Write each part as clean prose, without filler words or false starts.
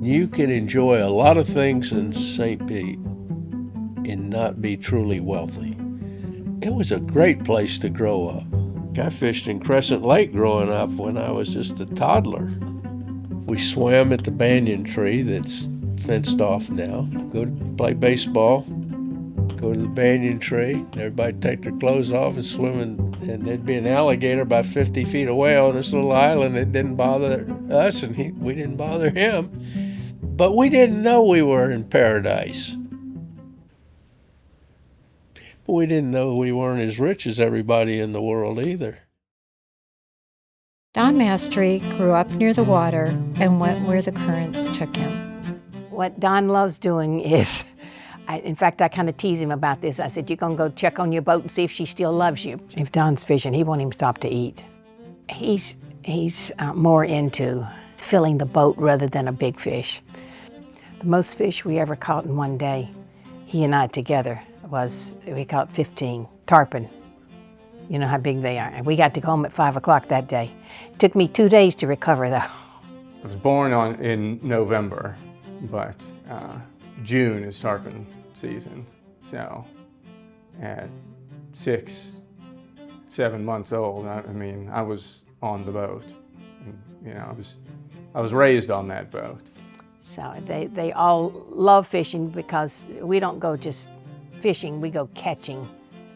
You can enjoy a lot of things in St. Pete and not be truly wealthy. It was a great place to grow up. I fished in Crescent Lake growing up when I was just a toddler. We swam at the banyan tree that's fenced off now. Go to play baseball, go to the banyan tree. Everybody take their clothes off and swim and there'd be an alligator about 50 feet away on this little island. It didn't bother us and we didn't bother him. But we didn't know we were in paradise. But we didn't know we weren't as rich as everybody in the world either. Don Mastry grew up near the water and went where the currents took him. What Don loves doing is, in fact, I kind of tease him about this. I said, you're going to go check on your boat and see if she still loves you. If Don's fishing, he won't even stop to eat. He's more into filling the boat rather than a big fish. The most fish we ever caught in one day, he and I together, we caught 15 tarpon. You know how big they are. And we got to go home at 5 o'clock that day. It took me 2 days to recover though. I was born in November, but June is tarpon season. So at 6, 7 months old, I was on the boat. And, I was raised on that boat. So they all love fishing because we don't go just fishing, we go catching.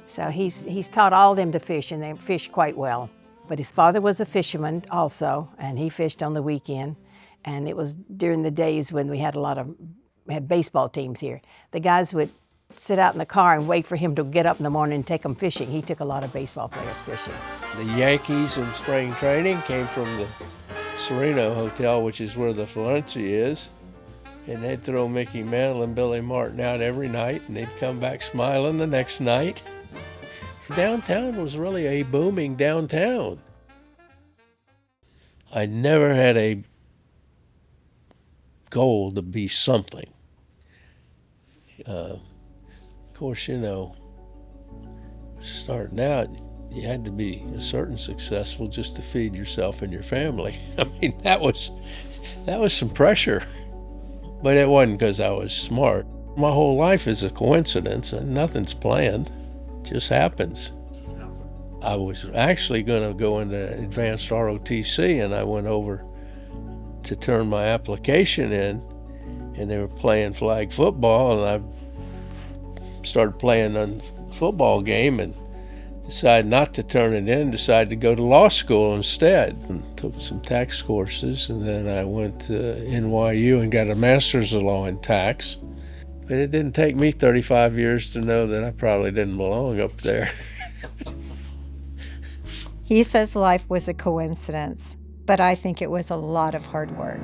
So he's taught all of them to fish, and they fish quite well. But his father was a fisherman also, and he fished on the weekend. And it was during the days when we had had baseball teams here. The guys would sit out in the car and wait for him to get up in the morning and take them fishing. He took a lot of baseball players fishing. The Yankees in spring training came from the Sereno Hotel, which is where the Florencia is. And they'd throw Mickey Mantle and Billy Martin out every night, and they'd come back smiling the next night. Downtown was really a booming downtown. I never had a goal to be something. Of course, starting out, you had to be a certain successful just to feed yourself and your family. I mean, that was some pressure. But it wasn't because I was smart. My whole life is a coincidence and nothing's planned. It just happens. I was actually going to go into advanced ROTC, and I went over to turn my application in, and they were playing flag football, and I started playing on a football game and decided not to turn it in, decided to go to law school instead, and took some tax courses, and then I went to NYU and got a master's of law in tax. But it didn't take me 35 years to know that I probably didn't belong up there. He says life was a coincidence, but I think it was a lot of hard work.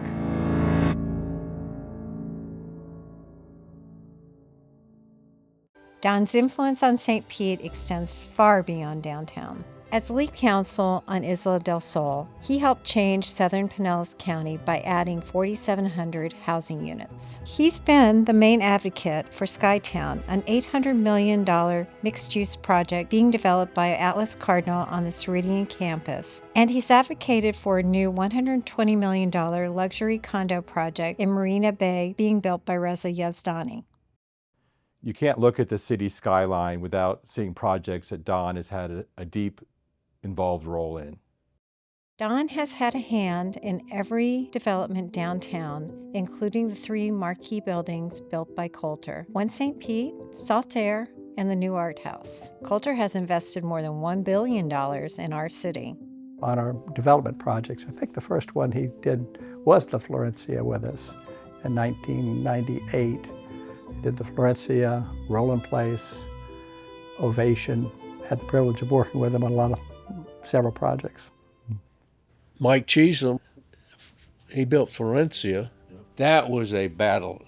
Don's influence on St. Pete extends far beyond downtown. As lead counsel on Isla del Sol, he helped change southern Pinellas County by adding 4,700 housing units. He's been the main advocate for Skytown, an $800 million mixed-use project being developed by Atlas Cardinal on the Ceridian campus, and he's advocated for a new $120 million luxury condo project in Marina Bay being built by Reza Yazdani. You can't look at the city skyline without seeing projects that Don has had a deep involved role in. Don has had a hand in every development downtown, including the 3 marquee buildings built by Coulter: One St. Pete, Saltaire, and the new Art House. Coulter has invested more than $1 billion in our city. On our development projects, I think the first one he did was the Florencia with us in 1998. He did the Florencia, Roland Place, Ovation. Had the privilege of working with him on several projects. Mike Cheesem, he built Florencia. That was a battle.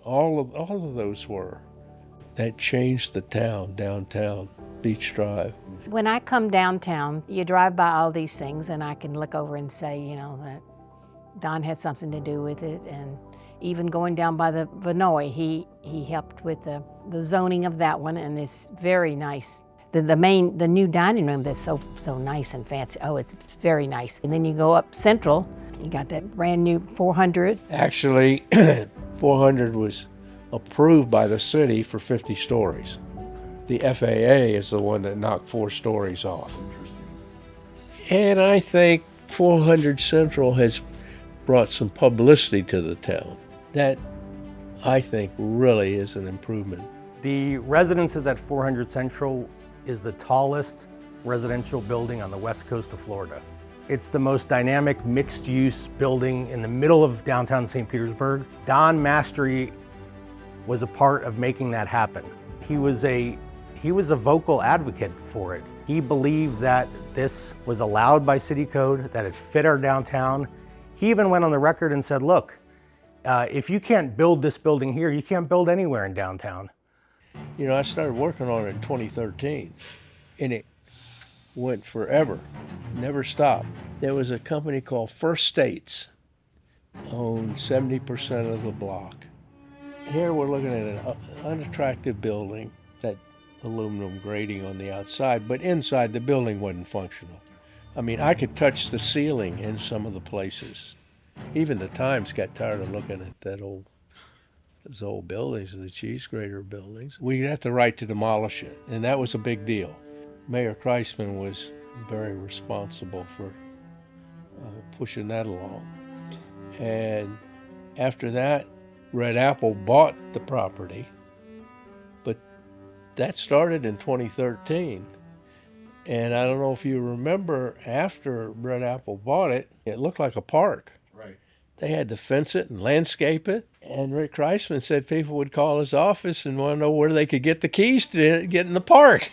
All of those were. That changed the downtown, Beach Drive. When I come downtown, you drive by all these things, and I can look over and say, that Don had something to do with it. And even going down by the Vinoy, he helped with the zoning of that one, and it's very nice. The new dining room that's so nice and fancy. Oh, it's very nice. And then you go up Central You got that brand new 400. Actually, 400 was approved by the city for 50 stories. The FAA is the one that knocked 4 stories off. And I think 400 Central has brought some publicity to the town. That, I think, really is an improvement. The residences at 400 Central is the tallest residential building on the west coast of Florida. It's the most dynamic mixed-use building in the middle of downtown St. Petersburg. Don Mastry was a part of making that happen. He was a vocal advocate for it. He believed that this was allowed by city code, that it fit our downtown. He even went on the record and said, look, if you can't build this building here, you can't build anywhere in downtown. You know, I started working on it in 2013, and it went forever, never stopped. There was a company called First States, owned 70% of the block. Here we're looking at an unattractive building, that aluminum grating on the outside, but inside the building wasn't functional. I mean, I could touch the ceiling in some of the places. Even the Times got tired of looking at those old buildings, the cheese grater buildings. We had the right to demolish it, and that was a big deal. Mayor Kreisman was very responsible for pushing that along. And after that, Red Apple bought the property, but that started in 2013. And I don't know if you remember, after Red Apple bought it, it looked like a park. Right. They had to fence it and landscape it. And Rick Kreisman said people would call his office and want to know where they could get the keys to get in the park.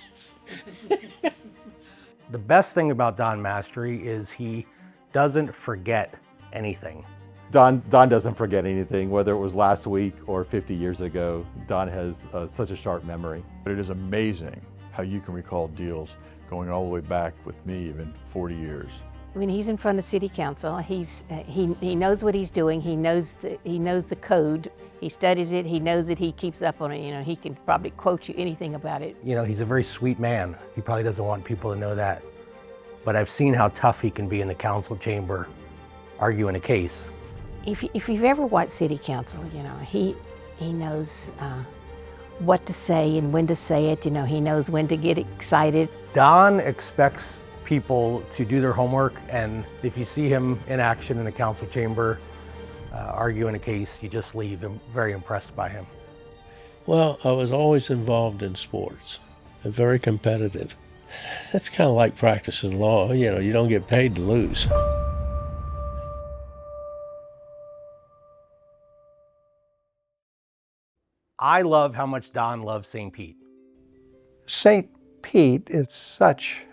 The best thing about Don Mastry is he doesn't forget anything. Don doesn't forget anything, whether it was last week or 50 years ago. Don has such a sharp memory. But it is amazing how you can recall deals going all the way back with me even 40 years. When he's in front of city council, he knows what he's doing. He knows the code. He studies it. He knows it. He keeps up on it. You know, he can probably quote you anything about it. You know, he's a very sweet man. He probably doesn't want people to know that. But I've seen how tough he can be in the council chamber arguing a case. If you've ever watched city council, you know, he knows what to say and when to say it. You know, he knows when to get excited. Don expects people to do their homework, and if you see him in action in the council chamber arguing a case, you just leave. I'm very impressed by him. Well, I was always involved in sports and very competitive. That's kind of like practicing law. You know, you don't get paid to lose. I love how much Don loves St. Pete. St. Pete is such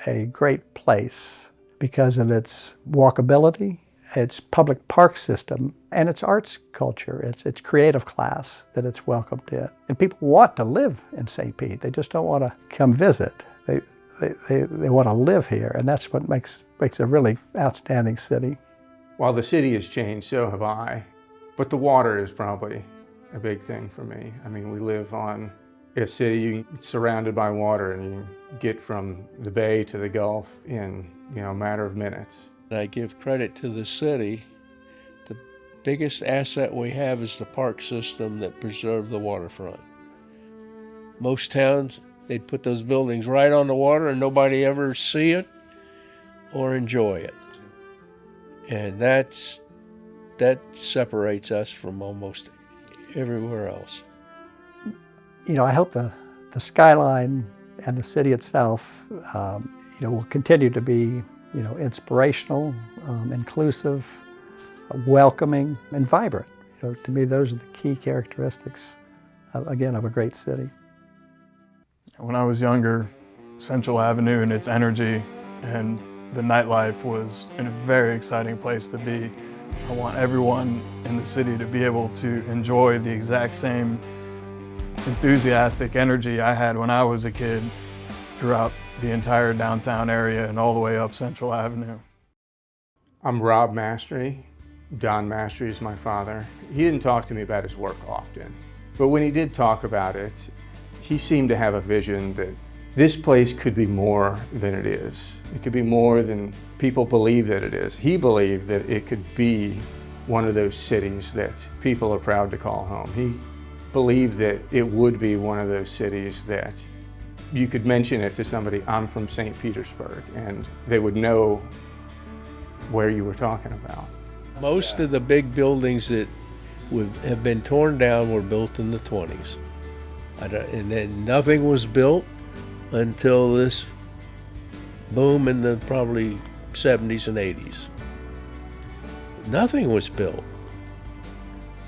a great place because of its walkability, its public park system, and its arts culture, its creative class that it's welcomed in. And people want to live in St. Pete. They just don't want to come visit. They want to live here, and that's what makes a really outstanding city. While the city has changed, so have I. But the water is probably a big thing for me. I mean, we live on a city surrounded by water, and you get from the bay to the Gulf in, you know, a matter of minutes. I give credit to the city. The biggest asset we have is the park system that preserved the waterfront. Most towns, they'd put those buildings right on the water and nobody ever see it or enjoy it. And that separates us from almost everywhere else. You know, I hope the skyline and the city itself, will continue to be, inspirational, inclusive, welcoming, and vibrant. To me, those are the key characteristics, of a great city. When I was younger, Central Avenue and its energy and the nightlife was a very exciting place to be. I want everyone in the city to be able to enjoy the exact same enthusiastic energy I had when I was a kid throughout the entire downtown area and all the way up Central Avenue. I'm Rob Mastry. Don Mastry is my father. He didn't talk to me about his work often, but when he did talk about it, he seemed to have a vision that this place could be more than it is. It could be more than people believe that it is. He believed that it could be one of those cities that people are proud to call home. He believed that it would be one of those cities that you could mention it to somebody, I'm from St. Petersburg, and they would know where you were talking about. Most of the big buildings that have been torn down were built in the 20s. And then nothing was built until this boom in the probably 70s and 80s. Nothing was built.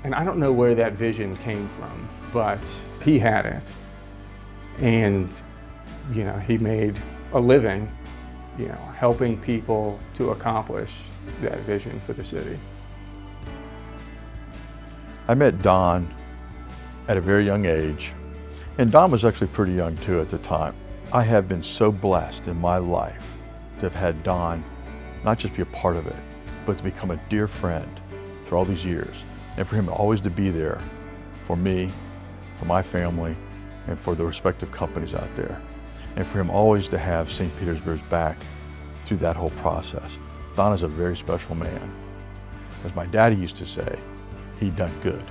And I don't know where that vision came from, but he had it. And, you know, he made a living, you know, helping people to accomplish that vision for the city. I met Don at a very young age, and Don was actually pretty young too at the time. I have been so blessed in my life to have had Don not just be a part of it, but to become a dear friend through all these years, and for him always to be there for me, for my family, and for the respective companies out there, and for him always to have St. Petersburg's back through that whole process. Don is a very special man. As my daddy used to say, he done good.